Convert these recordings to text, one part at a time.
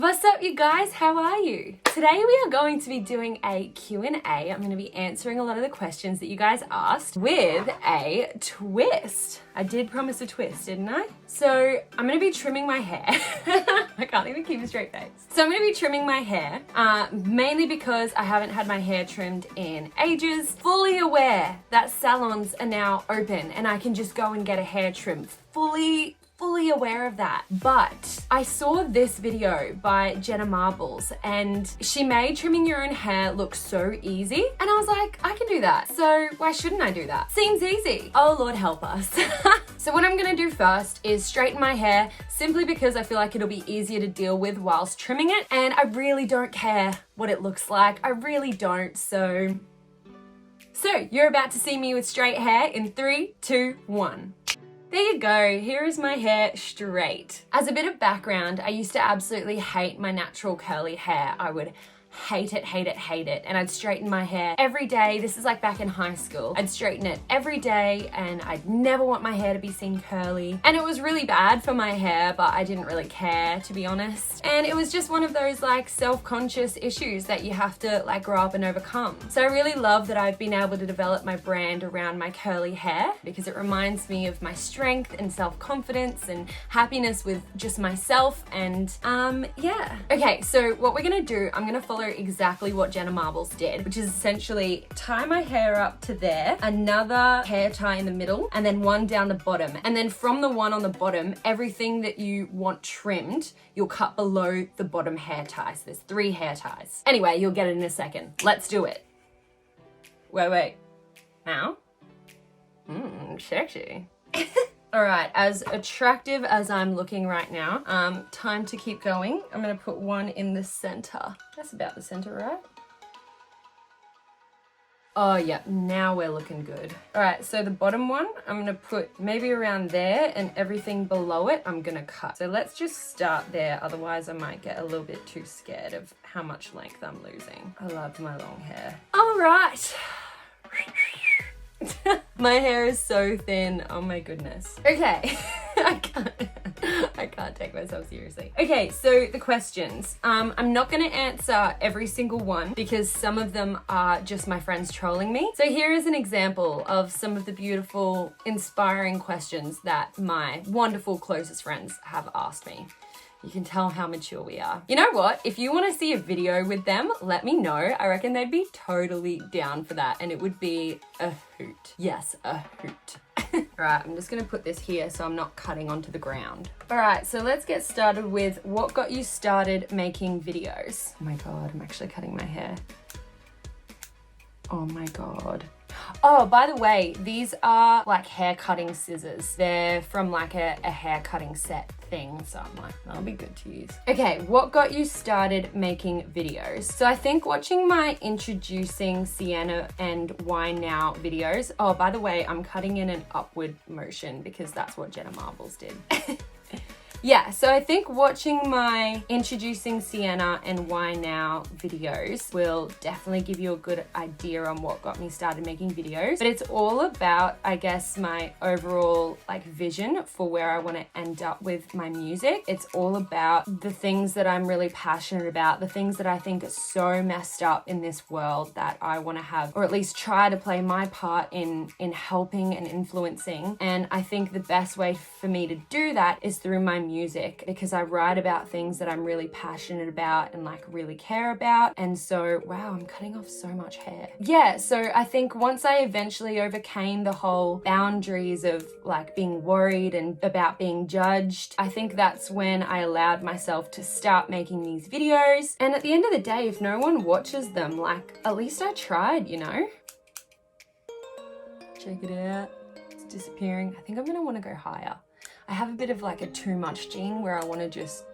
What's up, you guys? How are you? Today we are going to be doing a Q&A. I'm going to be answering a lot of the questions that you guys asked with a twist. I did promise a twist, didn't I? So I'm going to be trimming my hair. I can't even keep a straight face. So I'm going to be trimming my hair, mainly because I haven't had my hair trimmed in ages. Fully aware that salons are now open and I can just go and get a hair trim. Fully aware of that. But I saw this video by Jenna Marbles and she made trimming your own hair look so easy. And I was like, I can do that. So why shouldn't I do that? Seems easy. Oh Lord help us. So what I'm gonna do first is straighten my hair simply because I feel like it'll be easier to deal with whilst trimming it. And I really don't care what it looks like. I really don't. So you're about to see me with straight hair in 3, 2, 1. There you go, here is my hair straight. As a bit of background, I used to absolutely hate my natural curly hair. I would hate it, and I'd straighten my hair every day. This is like back in high school. I'd straighten it every day and I'd never want my hair to be seen curly. And it was really bad for my hair, but I didn't really care, to be honest. And it was just one of those like self-conscious issues that you have to like grow up and overcome. So I really love that I've been able to develop my brand around my curly hair because it reminds me of my strength and self-confidence and happiness with just myself. And yeah. Okay, so what we're gonna do, I'm gonna follow exactly what Jenna Marbles did, which is essentially tie my hair up to there, another hair tie in the middle, and then one down the bottom. And then from the one on the bottom, everything that you want trimmed, you'll cut below the bottom hair tie. So there's 3 hair ties. Anyway, you'll get it in a second. Let's do it. Wait. Now? Sexy. All right, as attractive as I'm looking right now, time to keep going. I'm gonna put one in the center. That's about the center, right? Oh yeah, now we're looking good. All right, so the bottom one, I'm gonna put maybe around there and everything below it, I'm gonna cut. So let's just start there, otherwise I might get a little bit too scared of how much length I'm losing. I love my long hair. All right. My hair is so thin. Oh my goodness. Okay. I can't take myself seriously. Okay, so the questions. I'm not gonna answer every single one because some of them are just my friends trolling me. So here is an example of some of the beautiful, inspiring questions that my wonderful closest friends have asked me. You can tell how mature we are. You know what? If you want to see a video with them, let me know. I reckon they'd be totally down for that and it would be a hoot. Yes, a hoot. All right, I'm just gonna put this here so I'm not cutting onto the ground. All right, so let's get started with what got you started making videos. Oh my God, I'm actually cutting my hair. Oh my God. Oh, by the way, these are like hair cutting scissors. They're from like a hair cutting set thing, so I'm like, that'll be good to use. Okay, what got you started making videos? So I think watching my introducing Sienna and Why Now videos. Oh, by the way, I'm cutting in an upward motion because that's what Jenna Marbles did. Yeah, so I think watching my introducing Sienna and Why Now videos will definitely give you a good idea on what got me started making videos. But it's all about, I guess, my overall like vision for where I want to end up with my music. It's all about the things that I'm really passionate about, the things that I think are so messed up in this world that I want to have, or at least try to play my part in helping and influencing. And I think the best way for me to do that is through my music, because I write about things that I'm really passionate about and like really care about. And so, wow, I'm cutting off so much hair. Yeah, so I think once I eventually overcame the whole boundaries of like being worried and about being judged, I think that's when I allowed myself to start making these videos. And at the end of the day, if no one watches them, like at least I tried, you know? Check it out. It's disappearing. I think I'm gonna want to go higher. I have a bit of like a too much gene where I want to just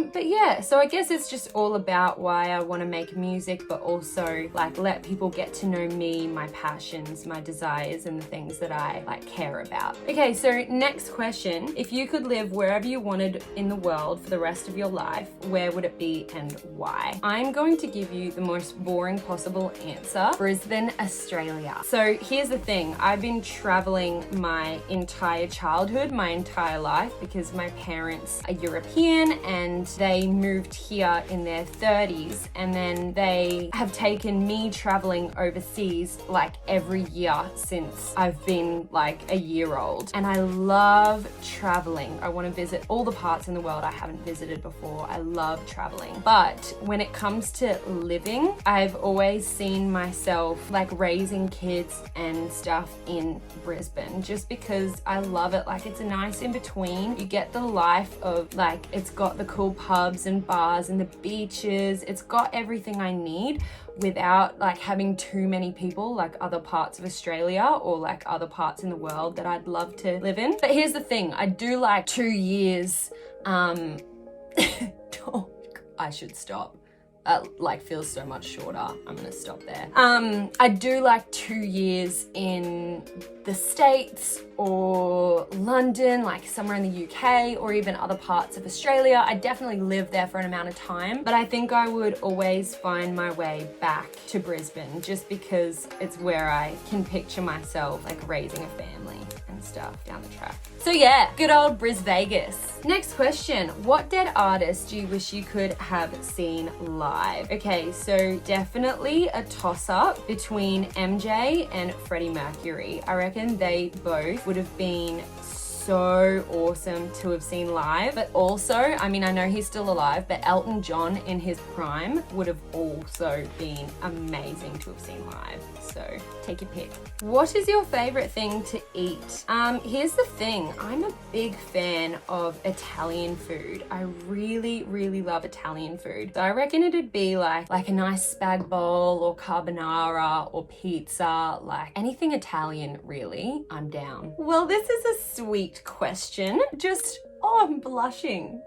But yeah, so I guess it's just all about why I want to make music, but also like let people get to know me, my passions, my desires, and the things that I like care about. Okay, so next question. If you could live wherever you wanted in the world for the rest of your life, where would it be and why? I'm going to give you the most boring possible answer. Brisbane, Australia. So here's the thing. I've been traveling my entire childhood, my entire life, because my parents are European and they moved here in their 30s, and then they have taken me traveling overseas like every year since I've been like a year old. And I love traveling. I want to visit all the parts in the world I haven't visited before. I love traveling. But when it comes to living, I've always seen myself like raising kids and stuff in Brisbane, just because I love it. Like, it's a nice in between. You get the life of like, it's got the cool pubs and bars and the beaches. It's got everything I need without like having too many people like other parts of Australia or like other parts in the world that I'd love to live in. But here's the thing, I do like 2 years, oh, I should stop. Like feels so much shorter. I'm gonna stop there. I do like 2 years in the States or London, like somewhere in the UK or even other parts of Australia. I definitely live there for an amount of time, but I think I would always find my way back to Brisbane just because it's where I can picture myself like raising a family and stuff down the track. So yeah, good old Bris Vegas. Next question, what dead artist do you wish you could have seen live? Okay, so definitely a toss-up between MJ and Freddie Mercury. I reckon they both would have been so awesome to have seen live. But also, I mean, I know he's still alive, but Elton John in his prime would have also been amazing to have seen live. So take your pick. What is your favorite thing to eat? Here's the thing, I'm a big fan of Italian food. I really, really love Italian food. So I reckon it'd be like a nice spag bowl or carbonara or pizza, like anything Italian really, I'm down. Well, this is a sweet question. Oh, I'm blushing.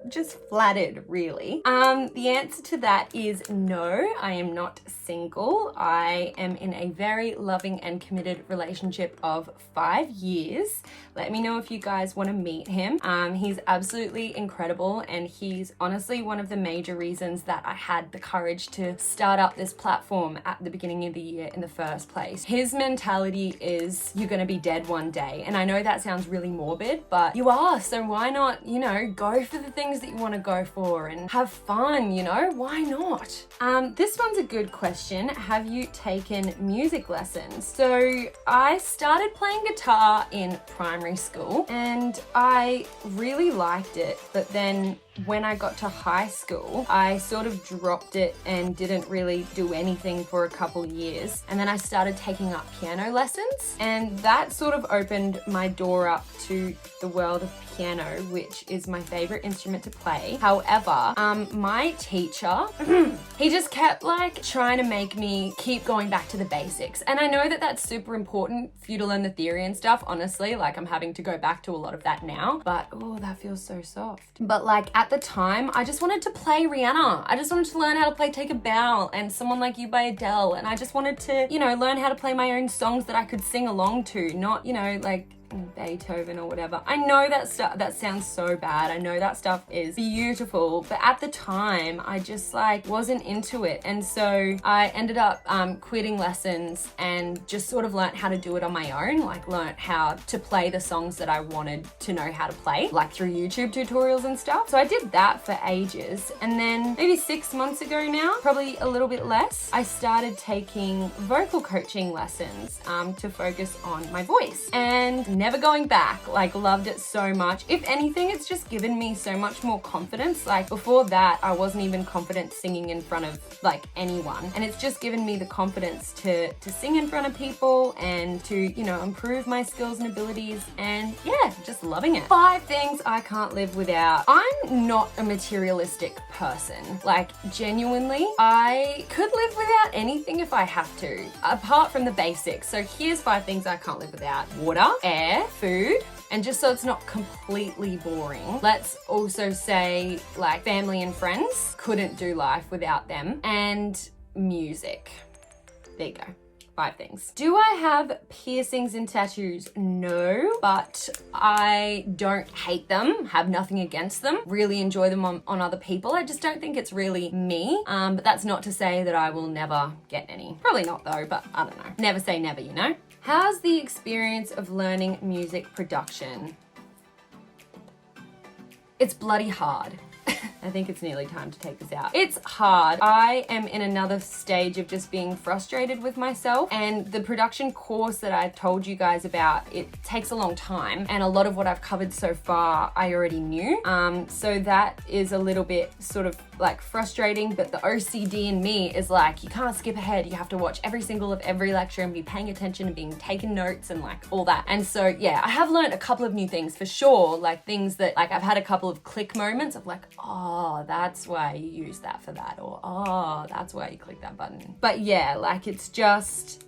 Just flattered, really. The answer to that is no, I am not single. I am in a very loving and committed relationship of 5 years. Let me know if you guys want to meet him. He's absolutely incredible, and he's honestly one of the major reasons that I had the courage to start up this platform at the beginning of the year in the first place. His mentality is, you're gonna be dead one day. And I know that sounds really morbid, but you are, so why not, you know, go for the things that you want to go for and have fun, you know? Why not? This one's a good question. Have you taken music lessons? So I started playing guitar in primary school and I really liked it, but then when I got to high school, I sort of dropped it and didn't really do anything for a couple years. And then I started taking up piano lessons, and that sort of opened my door up to the world of piano, which is my favorite instrument to play. However, my teacher, he just kept like trying to make me keep going back to the basics. And I know that that's super important for you to learn the theory and stuff. Honestly, like I'm having to go back to a lot of that now, but oh, that feels so soft. But like at the time, I just wanted to play Rihanna. I just wanted to learn how to play Take a Bow and Someone Like You by Adele. And I just wanted to, you know, learn how to play my own songs that I could sing along to, not, you know, like Beethoven or whatever. I know that stuff, that sounds so bad. I know that stuff is beautiful, but at the time I just like wasn't into it. And so I ended up quitting lessons and just sort of learnt how to do it on my own, like learnt how to play the songs that I wanted to know how to play, like through YouTube tutorials and stuff. So I did that for ages. And then maybe 6 months ago now, probably a little bit less, I started taking vocal coaching lessons to focus on my voice, and never going back. Like, loved it so much. If anything, it's just given me so much more confidence. Like before that, I wasn't even confident singing in front of like anyone, and it's just given me the confidence to sing in front of people and to, you know, improve my skills and abilities, and yeah, just loving it. 5 things I can't live without. I'm not a materialistic person. Like genuinely, I could live without anything if I have to, apart from the basics. So here's 5 things I can't live without: water, air, food, And just so it's not completely boring, let's also say like family and friends. Couldn't do life without them. And music. There you go. 5 things. Do I have piercings and tattoos? No, but I don't hate them, have nothing against them, really enjoy them on other people. I just don't think it's really me. But that's not to say that I will never get any. Probably not though, but I don't know. Never say never, you know? How's the experience of learning music production? It's bloody hard. I think it's nearly time to take this out. It's hard. I am in another stage of just being frustrated with myself, and the production course that I told you guys about, it takes a long time, and a lot of what I've covered so far I already knew. So that is a little bit sort of like frustrating, but the OCD in me is like, you can't skip ahead. You have to watch every single of every lecture and be paying attention and being taking notes and like all that. And so yeah, I have learned a couple of new things for sure, like things that like I've had a couple of click moments of like, oh, that's why you use that for that, or oh, that's why you click that button. But yeah, like it's just,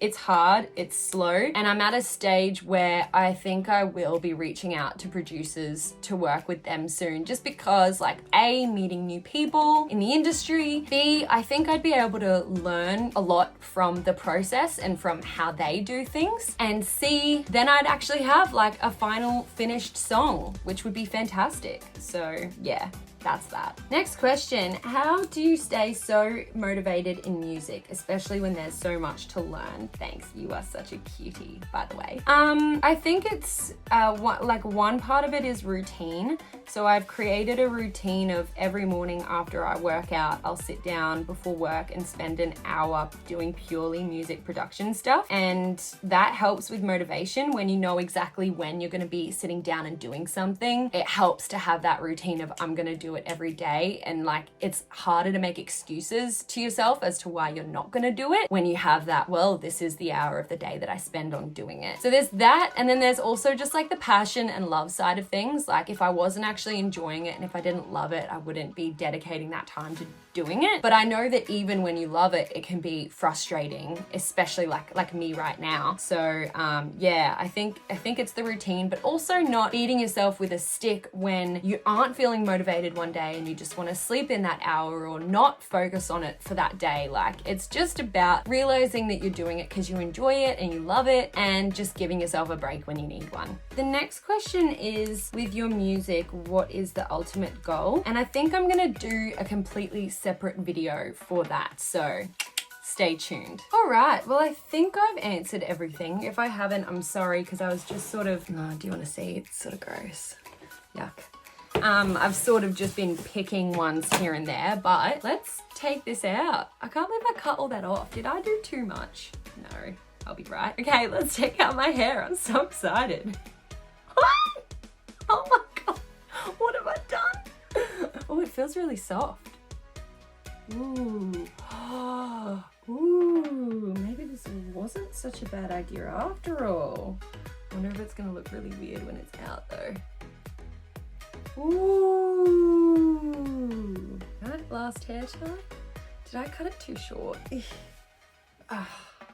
it's hard, it's slow, and I'm at a stage where I think I will be reaching out to producers to work with them soon, just because like A, meeting new people in the industry, B, I think I'd be able to learn a lot from the process and from how they do things, and C, then I'd actually have like a final finished song, which would be fantastic. So yeah, that's that. Next question, how do you stay so motivated in music, especially when there's so much to learn? Thanks, you are such a cutie, by the way. I think it's one part of it is routine. So I've created a routine of every morning after I work out, I'll sit down before work and spend an hour doing purely music production stuff. And that helps with motivation when you know exactly when you're gonna be sitting down and doing something. It helps to have that routine of I'm gonna do it every day, and like it's harder to make excuses to yourself as to why you're not gonna do it when you have that, well, this is the hour of the day that I spend on doing it. So there's that, and then there's also just like the passion and love side of things. Like if I wasn't actually enjoying it and if I didn't love it, I wouldn't be dedicating that time to doing it. But I know that even when you love it, it can be frustrating, especially like me right now. So yeah, I think it's the routine, but also not beating yourself with a stick when you aren't feeling motivated one day and you just want to sleep in that hour or not focus on it for that day. Like it's just about realizing that you're doing it because you enjoy it and you love it, and just giving yourself a break when you need one. The next question is, with your music, what is the ultimate goal? And I think I'm gonna do a completely separate video for that, so stay tuned. All right, well, I think I've answered everything. If I haven't, I'm sorry, because I was just sort of, no, do you want to see? It's sort of gross. Yuck. I've sort of just been picking ones here and there, but let's take this out. I can't believe I cut all that off. Did I do too much? No, I'll be right. Okay, let's take out my hair. I'm so excited. What? Oh my God, what have I done? Oh, it feels really soft. Ooh, oh, ooh, maybe this wasn't such a bad idea after all. I wonder if it's gonna look really weird when it's out though. Ooh, that last hair tie? Did I cut it too short?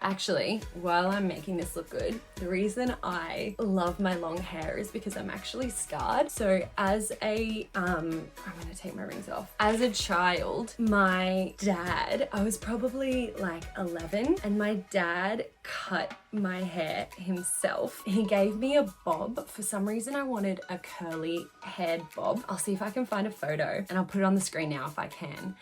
Actually, while I'm making this look good, the reason I love my long hair is because I'm actually scarred. So as a, I'm gonna take my rings off. As a child, my dad, I was probably like 11, and my dad cut my hair himself. He gave me a bob. For some reason, I wanted a curly haired bob. I'll see if I can find a photo and I'll put it on the screen now if I can.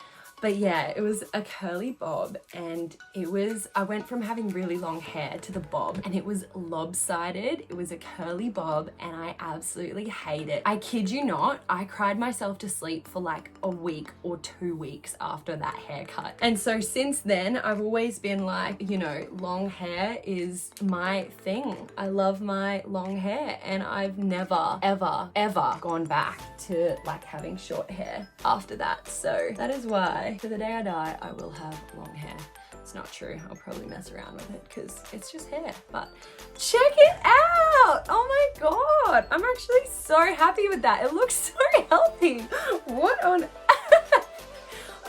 But yeah, it was a curly bob, and I went from having really long hair to the bob, and it was lopsided. It was a curly bob, and I absolutely hate it. I kid you not, I cried myself to sleep for like a week or 2 weeks after that haircut. And so since then, I've always been like, you know, long hair is my thing. I love my long hair, and I've never, ever, ever gone back to like having short hair after that. So that is why to the day I die, I will have long hair. It's not true. I'll probably mess around with it because it's just hair. But check it out! Oh my God! I'm actually so happy with that. It looks so healthy. What on earth?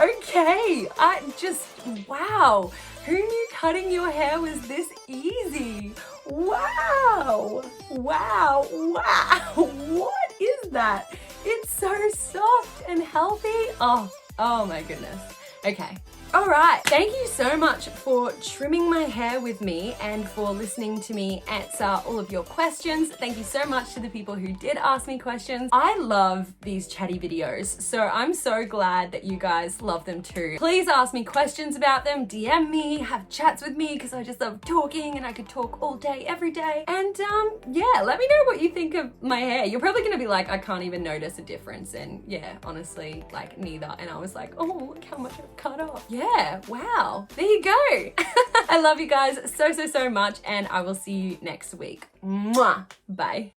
Okay, wow. Who knew cutting your hair was this easy? Wow. Wow. Wow. What is that? It's so soft and healthy. Oh my goodness. Okay. All right, thank you so much for trimming my hair with me and for listening to me answer all of your questions. Thank you so much to the people who did ask me questions. I love these chatty videos, so I'm so glad that you guys love them too. Please ask me questions about them, DM me, have chats with me, because I just love talking and I could talk all day, every day. And yeah, let me know what you think of my hair. You're probably gonna be like, I can't even notice a difference. And yeah, honestly, like neither. And I was like, oh, look how much I've cut off. Yeah, wow, there you go. I love you guys so much, and I will see you next week. Mwah. Bye.